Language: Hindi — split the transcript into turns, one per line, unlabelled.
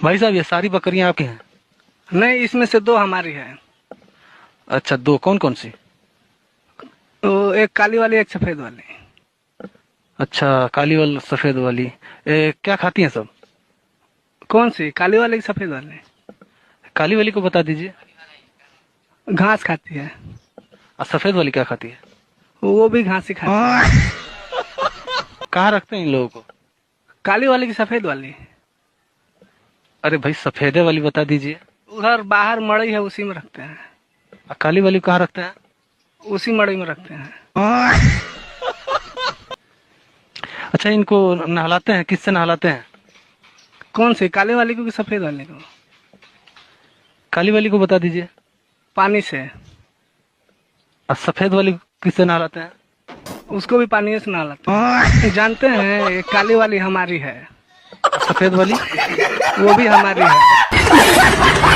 भाई साहब ये सारी बकरियां आपकी हैं?
नहीं, इसमें से दो हमारी है।
अच्छा, दो कौन कौन सी?
तो एक काली वाली, एक सफेद वाली।
अच्छा, काली वाली सफेद वाली। क्या खाती हैं सब?
कौन सी, काली वाली की सफेद वाली?
काली वाली को बता दीजिए।
घास खाती है।
और सफेद वाली क्या खाती है?
वो भी घास ही खाती है।
कहाँ रखते हैं इन लोगों को?
काली वाली की सफेद वाली?
अरे भाई सफेदे वाली बता दीजिए।
उधर बाहर मड़ई है, उसी में रखते हैं।
और काली वाली को कहाँ रखते हैं?
उसी मड़ई में रखते हैं।
अच्छा, इनको नहलाते हैं, किससे नहलाते हैं?
कौन सी, काली वाली को कि सफेद वाली को?
काली वाली को बता दीजिए।
पानी से।
और सफेद वाली को किससे नहलाते हैं?
उसको भी पानी से नहलाते हैं। जानते हैं, ये काली वाली हमारी है।
और सफेद वाली?
वो भी हमारी है।